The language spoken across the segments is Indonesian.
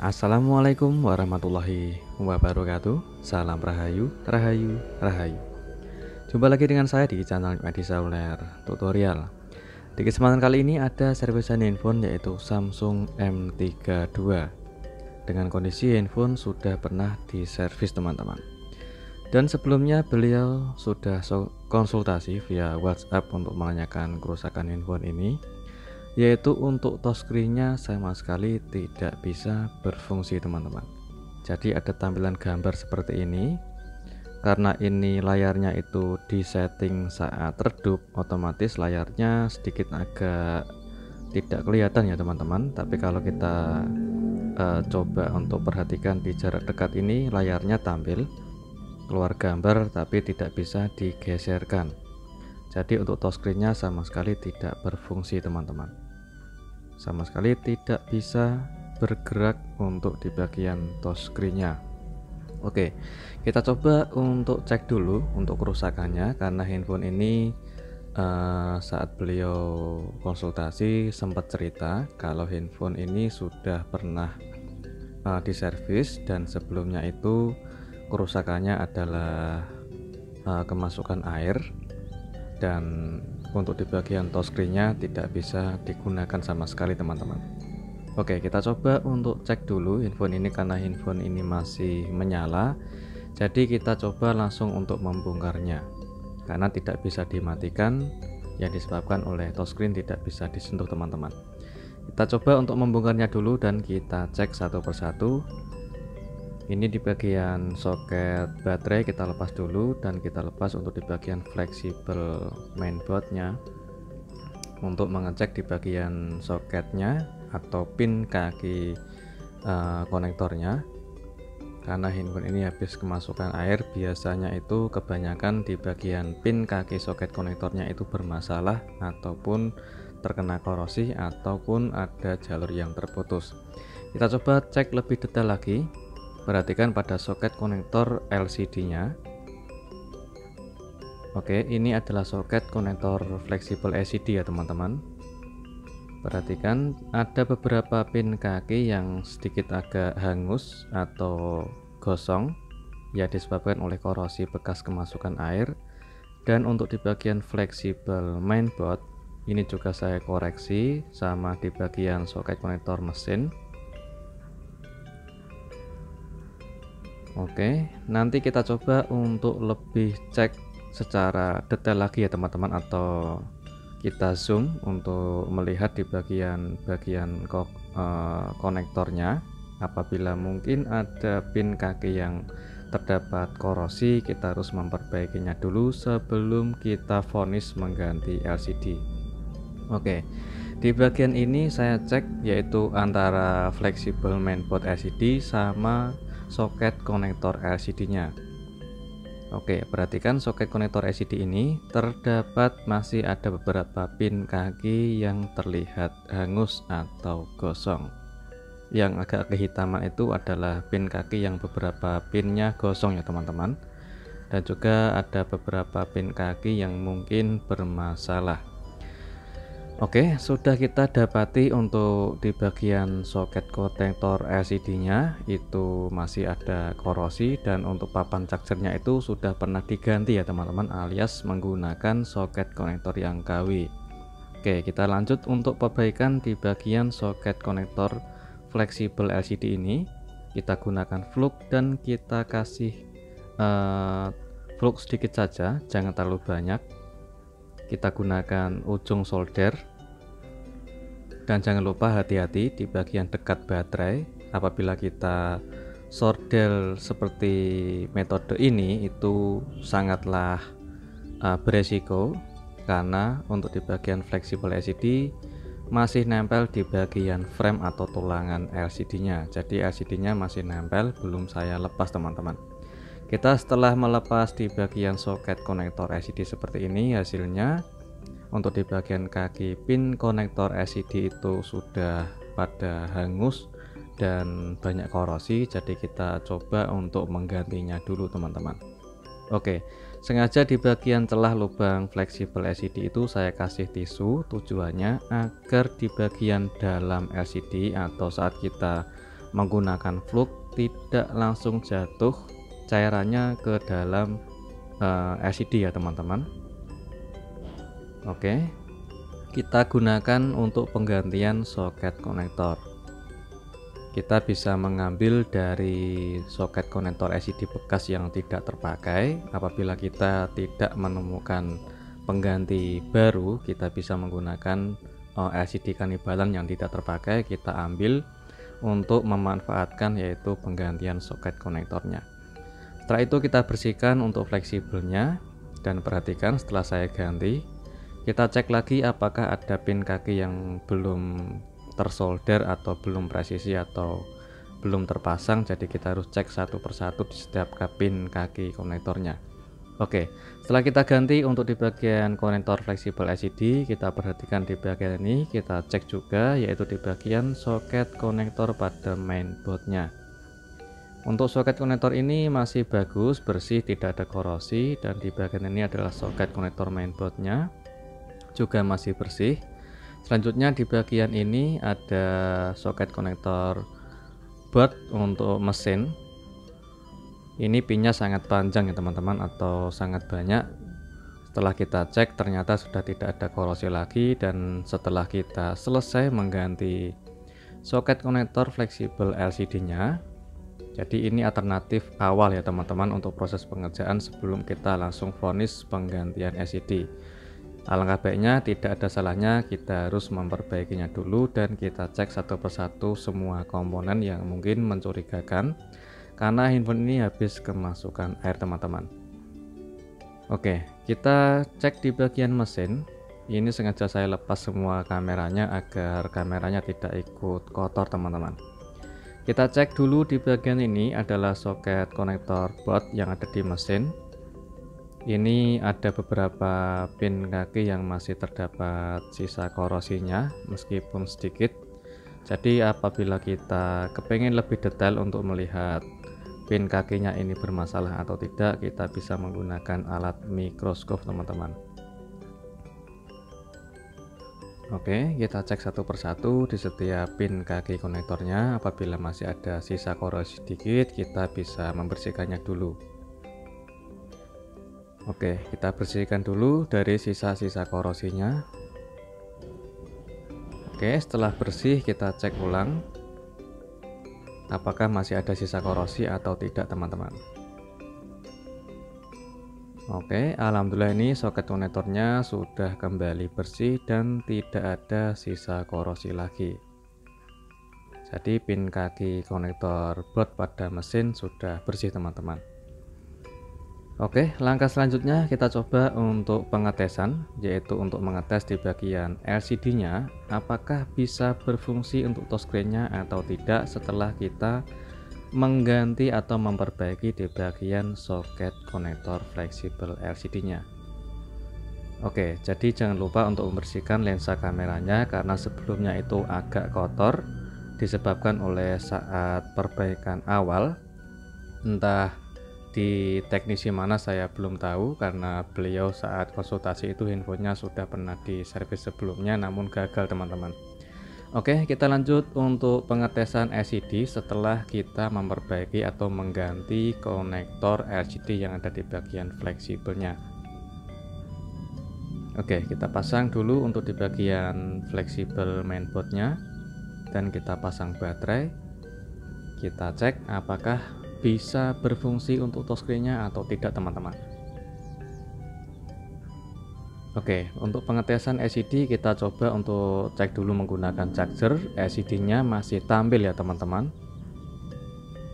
Assalamualaikum warahmatullahi wabarakatuh. Salam Rahayu, Rahayu, Rahayu. Jumpa lagi dengan saya di channel Medi Seluler Tutorial. Di kesempatan kali ini ada servisan handphone yaitu Samsung M32. Dengan kondisi handphone sudah pernah diservis teman-teman. Dan sebelumnya beliau sudah konsultasi via WhatsApp untuk menanyakan kerusakan handphone ini, yaitu untuk touchscreen-nya sama sekali tidak bisa berfungsi teman-teman. Jadi ada tampilan gambar seperti ini. Karena ini layarnya itu disetting saat redup, otomatis layarnya sedikit agak tidak kelihatan ya teman-teman. Tapi kalau kita coba untuk perhatikan di jarak dekat ini, layarnya tampil keluar gambar tapi tidak bisa digeserkan. Jadi untuk touchscreen-nya sama sekali tidak berfungsi teman-teman, sama sekali tidak bisa bergerak untuk di bagian touchscreen-nya. Oke, kita coba untuk cek dulu untuk kerusakannya, karena handphone ini saat beliau konsultasi sempat cerita kalau handphone ini sudah pernah diservis, dan sebelumnya itu kerusakannya adalah kemasukan air, dan untuk di bagian touchscreen-nya tidak bisa digunakan sama sekali teman-teman. Oke, kita coba untuk cek dulu handphone ini, karena handphone ini masih menyala. Jadi kita coba langsung untuk membongkarnya, karena tidak bisa dimatikan yang disebabkan oleh touchscreen tidak bisa disentuh teman-teman. Kita coba untuk membongkarnya dulu dan kita cek satu persatu. Ini di bagian soket baterai kita lepas dulu, dan kita lepas untuk di bagian fleksibel mainboardnya untuk mengecek di bagian soketnya atau pin kaki konektornya. Karena handphone ini habis kemasukan air, biasanya itu kebanyakan di bagian pin kaki soket konektornya itu bermasalah ataupun terkena korosi ataupun ada jalur yang terputus. Kita coba cek lebih detail lagi. Perhatikan pada soket konektor LCD-nya. Oke, ini adalah soket konektor fleksibel LCD ya teman-teman. Perhatikan ada beberapa pin kaki yang sedikit agak hangus atau gosong, ya disebabkan oleh korosi bekas kemasukan air. Dan untuk di bagian fleksibel mainboard ini juga saya koreksi, sama di bagian soket konektor mesin. Oke, nanti kita coba untuk lebih cek secara detail lagi ya teman-teman, atau kita zoom untuk melihat di bagian konektornya. Apabila mungkin ada pin kaki yang terdapat korosi, kita harus memperbaikinya dulu sebelum kita vonis mengganti LCD. Oke, di bagian ini saya cek yaitu antara fleksibel mainboard LCD sama soket konektor LCD-nya. Oke, perhatikan soket konektor LCD ini terdapat masih ada beberapa pin kaki yang terlihat hangus atau gosong. Yang agak kehitaman itu adalah pin kaki yang beberapa pinnya gosong ya teman-teman. Dan juga ada beberapa pin kaki yang mungkin bermasalah. Oke, sudah kita dapati untuk di bagian soket konektor LCD-nya itu masih ada korosi, dan untuk papan chargernya itu sudah pernah diganti ya teman-teman, alias menggunakan soket konektor yang KW. Oke, kita lanjut untuk perbaikan di bagian soket konektor fleksibel LCD ini. Kita gunakan flux dan kita kasih flux sedikit saja, jangan terlalu banyak. Kita gunakan ujung solder, dan jangan lupa hati-hati di bagian dekat baterai. Apabila kita solder seperti metode ini itu sangatlah beresiko, karena untuk di bagian fleksibel LCD masih nempel di bagian frame atau tulangan LCD-nya. Jadi LCD-nya masih nempel, belum saya lepas teman-teman. Kita setelah melepas di bagian soket konektor LCD seperti ini, hasilnya untuk di bagian kaki pin konektor LCD itu sudah pada hangus dan banyak korosi. Jadi kita coba untuk menggantinya dulu teman-teman. Oke, sengaja di bagian celah lubang fleksibel LCD itu saya kasih tisu, tujuannya agar di bagian dalam LCD atau saat kita menggunakan flux tidak langsung jatuh cairannya ke dalam LCD ya teman-teman. Oke, kita gunakan untuk penggantian soket konektor. Kita bisa mengambil dari soket konektor LCD bekas yang tidak terpakai. Apabila kita tidak menemukan pengganti baru, kita bisa menggunakan LCD kanibalan yang tidak terpakai, kita ambil untuk memanfaatkan yaitu penggantian soket konektornya. Setelah itu kita bersihkan untuk fleksibelnya, dan perhatikan setelah saya ganti, kita cek lagi apakah ada pin kaki yang belum tersolder atau belum presisi atau belum terpasang. Jadi kita harus cek satu persatu di setiap pin kaki konektornya. Oke, setelah kita ganti untuk di bagian konektor fleksibel LCD, kita perhatikan di bagian ini, kita cek juga yaitu di bagian soket konektor pada mainboardnya. Untuk soket konektor ini masih bagus, bersih, tidak ada korosi, dan di bagian ini adalah soket konektor mainboardnya juga masih bersih. Selanjutnya di bagian ini ada soket konektor board untuk mesin. Ini pinnya sangat panjang ya teman-teman, atau sangat banyak. Setelah kita cek ternyata sudah tidak ada korosi lagi, dan setelah kita selesai mengganti soket konektor fleksibel LCD nya, jadi ini alternatif awal ya teman-teman untuk proses pengerjaan sebelum kita langsung vonis penggantian LCD. Alangkah baiknya tidak ada salahnya kita harus memperbaikinya dulu, dan kita cek satu persatu semua komponen yang mungkin mencurigakan, karena handphone ini habis kemasukan air teman-teman. Oke, kita cek di bagian mesin. Ini sengaja saya lepas semua kameranya agar kameranya tidak ikut kotor teman-teman. Kita cek dulu di bagian ini adalah soket konektor board yang ada di mesin. Ini ada beberapa pin kaki yang masih terdapat sisa korosinya meskipun sedikit. Jadi apabila kita kepengen lebih detail untuk melihat pin kakinya ini bermasalah atau tidak, kita bisa menggunakan alat mikroskop teman-teman. Oke, kita cek satu persatu di setiap pin kaki konektornya. Apabila masih ada sisa korosi sedikit, kita bisa membersihkannya dulu. Oke, kita bersihkan dulu dari sisa-sisa korosinya. Oke, setelah bersih kita cek ulang apakah masih ada sisa korosi atau tidak teman-teman. Oke, alhamdulillah ini soket konektornya sudah kembali bersih dan tidak ada sisa korosi lagi. Jadi pin kaki konektor board pada mesin sudah bersih teman-teman. Oke, langkah selanjutnya kita coba untuk pengetesan, yaitu untuk mengetes di bagian LCD nya apakah bisa berfungsi untuk touchscreen-nya atau tidak setelah kita mengganti atau memperbaiki di bagian soket konektor fleksibel LCD nya. Oke, jadi jangan lupa untuk membersihkan lensa kameranya karena sebelumnya itu agak kotor disebabkan oleh saat perbaikan awal, entah di teknisi mana saya belum tahu, karena beliau saat konsultasi itu handphonenya sudah pernah diservis sebelumnya namun gagal teman-teman. Oke, kita lanjut untuk pengetesan LCD setelah kita memperbaiki atau mengganti konektor LCD yang ada di bagian fleksibelnya. Oke, kita pasang dulu untuk di bagian fleksibel mainboardnya, dan kita pasang baterai. Kita cek apakah bisa berfungsi untuk touchscreen-nya atau tidak teman-teman. Oke, untuk pengetesan LCD kita coba untuk cek dulu menggunakan charger. LCD-nya masih tampil ya teman-teman.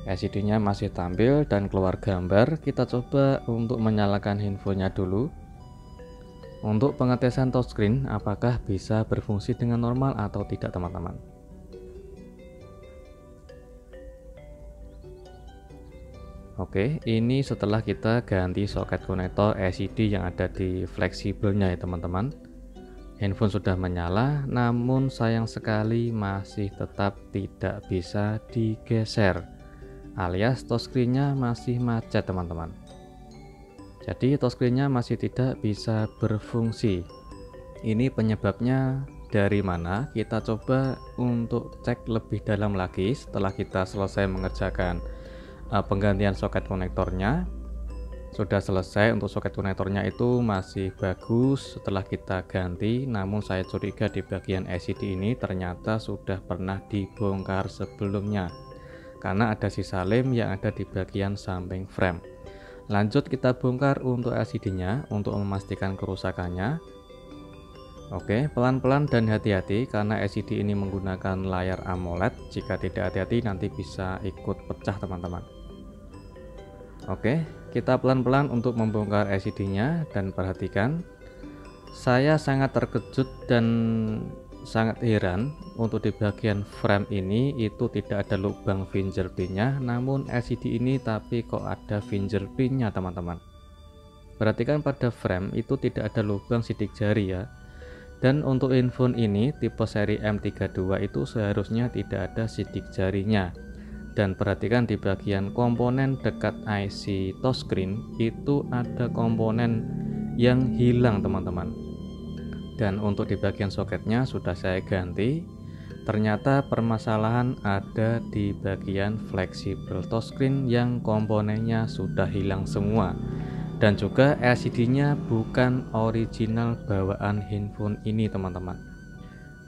LCD-nya masih tampil dan keluar gambar. Kita coba untuk menyalakan handphonenya dulu. Untuk pengetesan touchscreen apakah bisa berfungsi dengan normal atau tidak teman-teman. Oke, ini setelah kita ganti soket konektor LCD yang ada di fleksibelnya ya teman-teman. Handphone sudah menyala, namun sayang sekali masih tetap tidak bisa digeser, alias touchscreen-nya masih macet teman-teman. Jadi touchscreen-nya masih tidak bisa berfungsi. Ini penyebabnya dari mana? Kita coba untuk cek lebih dalam lagi setelah kita selesai mengerjakan penggantian soket konektornya. Sudah selesai, untuk soket konektornya itu masih bagus setelah kita ganti, namun saya curiga di bagian LCD ini ternyata sudah pernah dibongkar sebelumnya karena ada sisa lem yang ada di bagian samping frame. Lanjut kita bongkar untuk LCD-nya untuk memastikan kerusakannya. Oke, pelan-pelan dan hati-hati karena LCD ini menggunakan layar AMOLED. Jika tidak hati-hati nanti bisa ikut pecah teman-teman. Oke, kita pelan-pelan untuk membongkar LCD-nya dan perhatikan, saya sangat terkejut dan sangat heran untuk di bagian frame ini itu tidak ada lubang fingerprint-nya, namun LCD ini tapi kok ada fingerprint-nya teman-teman. Perhatikan pada frame itu tidak ada lubang sidik jari ya. Dan untuk handphone ini tipe seri M32 itu seharusnya tidak ada sidik jarinya. Dan perhatikan di bagian komponen dekat IC touchscreen itu ada komponen yang hilang teman-teman. Dan untuk di bagian soketnya sudah saya ganti. Ternyata permasalahan ada di bagian fleksibel touchscreen yang komponennya sudah hilang semua. Dan juga LCD-nya bukan original bawaan handphone ini teman-teman.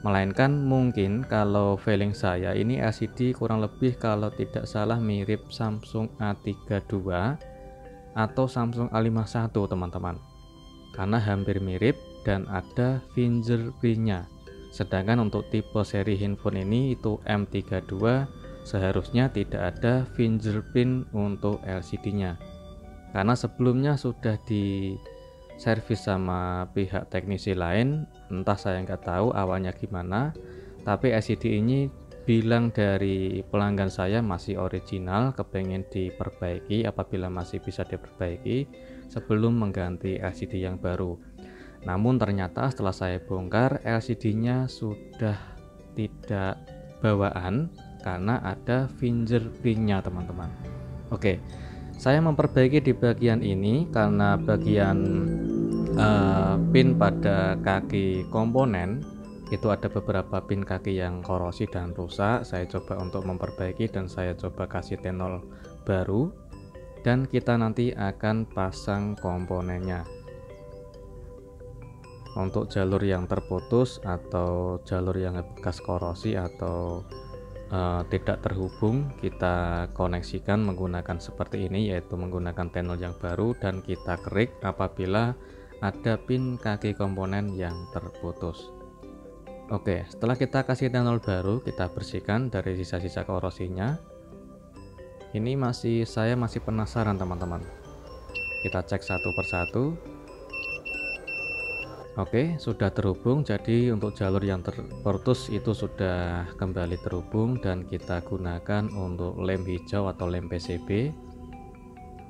Melainkan mungkin kalau feeling saya ini LCD kurang lebih kalau tidak salah mirip Samsung A32 atau Samsung A51 teman-teman, karena hampir mirip dan ada fingerprint-nya. Sedangkan untuk tipe seri handphone ini itu M32 seharusnya tidak ada fingerprint untuk LCD-nya, karena sebelumnya sudah di servis sama pihak teknisi lain, entah saya nggak tahu awalnya gimana, tapi LCD ini bilang dari pelanggan saya masih original, kepengen diperbaiki apabila masih bisa diperbaiki sebelum mengganti LCD yang baru. Namun ternyata setelah saya bongkar, LCD-nya sudah tidak bawaan karena ada fingerprint-nya teman-teman. Oke, saya memperbaiki di bagian ini karena bagian pin pada kaki komponen itu ada beberapa pin kaki yang korosi dan rusak. Saya coba untuk memperbaiki dan saya coba kasih tenol baru, dan kita nanti akan pasang komponennya. Untuk jalur yang terputus atau jalur yang bekas korosi atau tidak terhubung, kita koneksikan menggunakan seperti ini, yaitu menggunakan tenol yang baru, dan kita kerik apabila ada pin kaki komponen yang terputus. Oke, setelah kita kasih tenol baru, kita bersihkan dari sisa-sisa korosinya. Ini saya masih penasaran teman-teman. Kita cek satu persatu. Oke, sudah terhubung. Jadi untuk jalur yang terputus itu sudah kembali terhubung dan kita gunakan untuk lem hijau atau lem PCB.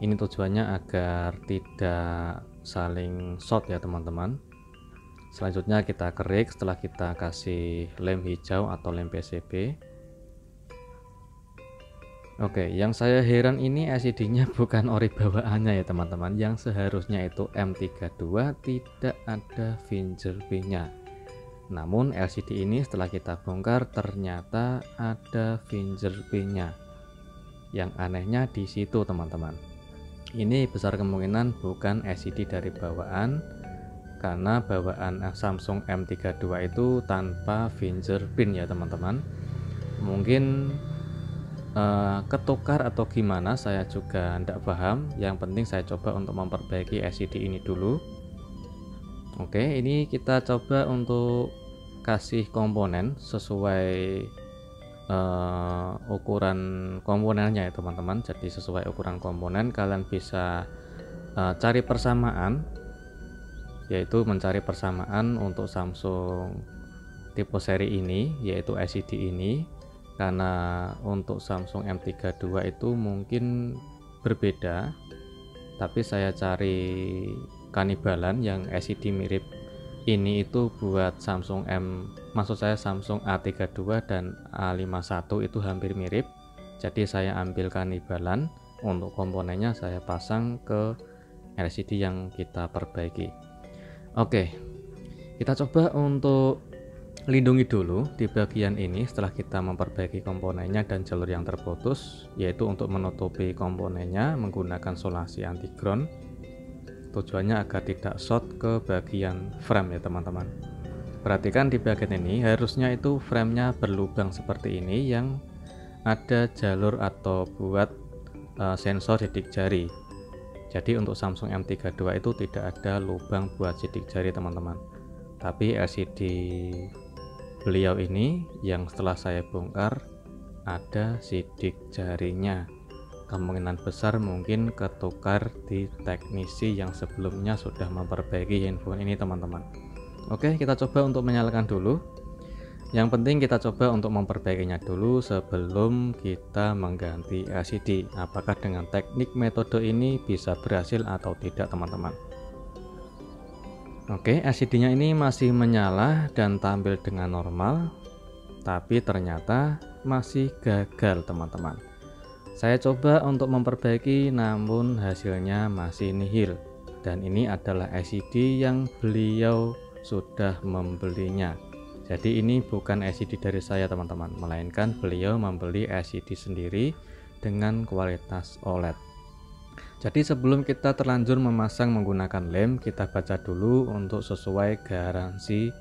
Ini tujuannya agar tidak saling short ya teman-teman. Selanjutnya kita kerik setelah kita kasih lem hijau atau lem PCB. Oke, yang saya heran ini LCD-nya bukan ori bawaannya ya teman-teman. Yang seharusnya itu M32 tidak ada fingerprint-nya. Namun LCD ini setelah kita bongkar ternyata ada fingerprint-nya. Yang anehnya di situ teman-teman. Ini besar kemungkinan bukan LCD dari bawaan, karena bawaan Samsung M32 itu tanpa fingerprint ya teman-teman. Mungkin ketukar atau gimana, saya juga tidak paham. Yang penting saya coba untuk memperbaiki LCD ini dulu. Oke, ini kita coba untuk kasih komponen sesuai ukuran komponennya ya teman-teman. Jadi sesuai ukuran komponen kalian bisa cari persamaan, yaitu mencari persamaan untuk Samsung tipe seri ini, yaitu LCD ini. Karena untuk Samsung M32 itu mungkin berbeda, tapi saya cari kanibalan yang LCD mirip ini itu buat Samsung maksud saya Samsung A32 dan A51 itu hampir mirip. Jadi saya ambil kanibalan, untuk komponennya saya pasang ke LCD yang kita perbaiki. Oke, kita coba untuk lindungi dulu di bagian ini setelah kita memperbaiki komponennya dan jalur yang terputus, yaitu untuk menutupi komponennya menggunakan solasi anti ground. Tujuannya agar tidak short ke bagian frame ya teman-teman. Perhatikan di bagian ini harusnya itu framenya berlubang seperti ini yang ada jalur atau buat sensor sidik jari. Jadi untuk Samsung M32 itu tidak ada lubang buat sidik jari teman-teman. Tapi LCD beliau ini yang setelah saya bongkar ada sidik jarinya. Kemungkinan besar mungkin ketukar di teknisi yang sebelumnya sudah memperbaiki handphone ini teman-teman. Oke, kita coba untuk menyalakan dulu. Yang penting kita coba untuk memperbaikinya dulu sebelum kita mengganti LCD. Apakah dengan teknik metode ini bisa berhasil atau tidak teman-teman. Oke, LCD-nya ini masih menyala dan tampil dengan normal, tapi ternyata masih gagal teman-teman. Saya coba untuk memperbaiki namun hasilnya masih nihil. Dan ini adalah LCD yang beliau sudah membelinya. Jadi ini bukan LCD dari saya teman-teman, melainkan beliau membeli LCD sendiri dengan kualitas OLED. Jadi sebelum kita terlanjur memasang menggunakan lem, kita baca dulu untuk sesuai garansi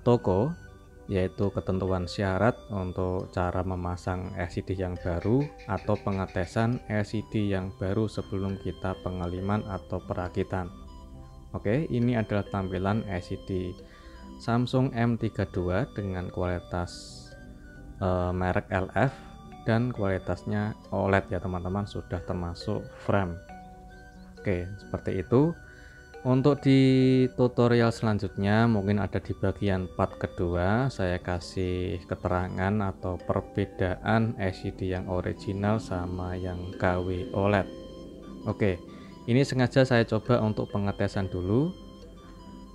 toko, yaitu ketentuan syarat untuk cara memasang LCD yang baru atau pengetesan LCD yang baru sebelum kita pengeliman atau perakitan. Oke, ini adalah tampilan LCD Samsung M32 dengan kualitas merek LF dan kualitasnya OLED ya teman-teman, sudah termasuk frame. Oke, seperti itu. Untuk di tutorial selanjutnya mungkin ada di bagian part kedua, saya kasih keterangan atau perbedaan LCD yang original sama yang KW OLED. Oke, ini sengaja saya coba untuk pengetesan dulu.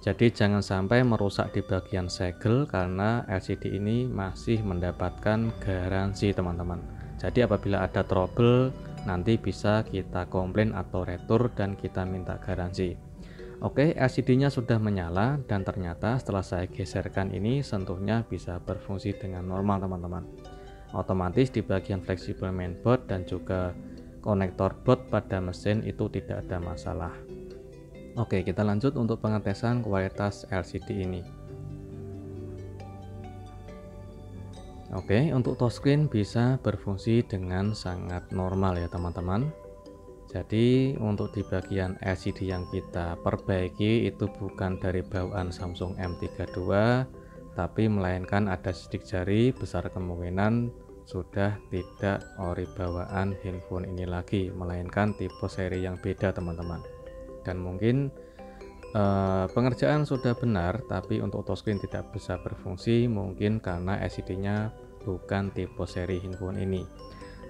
Jadi jangan sampai merusak di bagian segel karena LCD ini masih mendapatkan garansi teman-teman. Jadi apabila ada trouble nanti bisa kita komplain atau retur dan kita minta garansi. Oke, LCD-nya sudah menyala dan ternyata setelah saya geserkan ini sentuhnya bisa berfungsi dengan normal teman-teman. Otomatis di bagian fleksibel mainboard dan juga konektor board pada mesin itu tidak ada masalah. Oke, kita lanjut untuk pengetesan kualitas LCD ini. Oke, untuk touchscreen bisa berfungsi dengan sangat normal ya teman-teman. Jadi untuk di bagian LCD yang kita perbaiki itu bukan dari bawaan Samsung M32, tapi melainkan ada sidik jari, besar kemungkinan sudah tidak ori bawaan handphone ini lagi, melainkan tipe seri yang beda teman-teman. Dan mungkin pengerjaan sudah benar, tapi untuk touchscreen tidak bisa berfungsi mungkin karena LCD-nya bukan tipe seri handphone ini.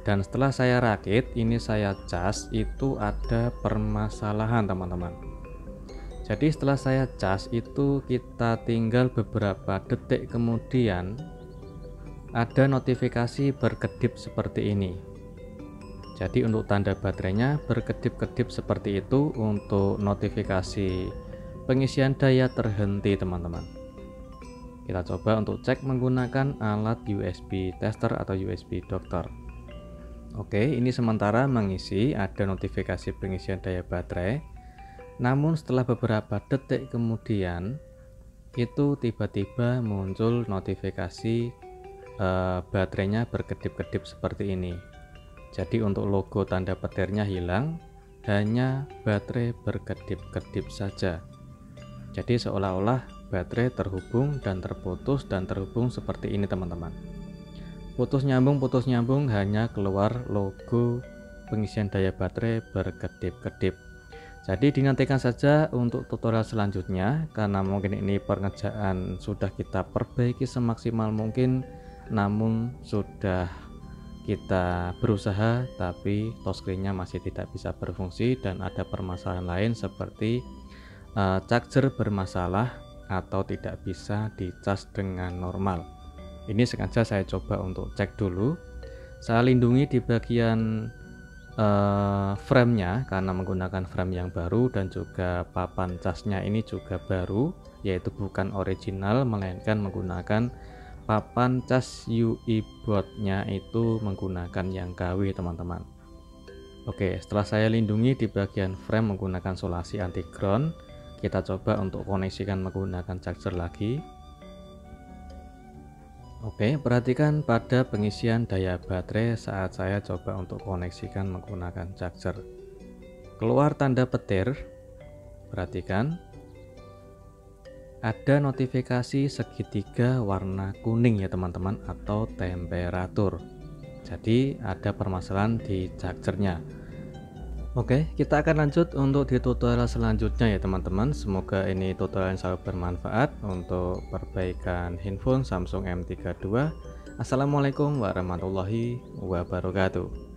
Dan setelah saya rakit, ini saya cas, itu ada permasalahan teman-teman. Jadi setelah saya cas itu kita tinggal beberapa detik kemudian ada notifikasi berkedip seperti ini. Jadi untuk tanda baterainya berkedip-kedip seperti itu untuk notifikasi pengisian daya terhenti teman-teman. Kita coba untuk cek menggunakan alat USB tester atau USB doctor. Oke, ini sementara mengisi ada notifikasi pengisian daya baterai. Namun setelah beberapa detik kemudian itu tiba-tiba muncul notifikasi baterainya berkedip-kedip seperti ini. Jadi untuk logo tanda petirnya hilang, hanya baterai berkedip-kedip saja. Jadi seolah-olah baterai terhubung dan terputus dan terhubung seperti ini teman-teman. Putus nyambung hanya keluar logo pengisian daya baterai berkedip-kedip. Jadi dinantikan saja untuk tutorial selanjutnya, karena mungkin ini pengerjaan sudah kita perbaiki semaksimal mungkin, namun sudah kita berusaha tapi touchscreen-nya masih tidak bisa berfungsi dan ada permasalahan lain seperti charger bermasalah atau tidak bisa dicas dengan normal. Ini sengaja saya coba untuk cek dulu. Saya lindungi di bagian frame-nya karena menggunakan frame yang baru, dan juga papan casnya ini juga baru, yaitu bukan original melainkan menggunakan papan cas UI board-nya itu menggunakan yang KW teman-teman. Oke, setelah saya lindungi di bagian frame menggunakan solasi anti ground, kita coba untuk koneksikan menggunakan charger lagi. Oke, perhatikan pada pengisian daya baterai saat saya coba untuk koneksikan menggunakan charger. Keluar tanda petir, perhatikan. Ada notifikasi segitiga warna kuning ya teman-teman, atau temperatur. Jadi ada permasalahan di chargernya. Oke, kita akan lanjut untuk di tutorial selanjutnya ya teman-teman. Semoga ini tutorial yang sangat bermanfaat untuk perbaikan handphone Samsung M32. Assalamualaikum warahmatullahi wabarakatuh.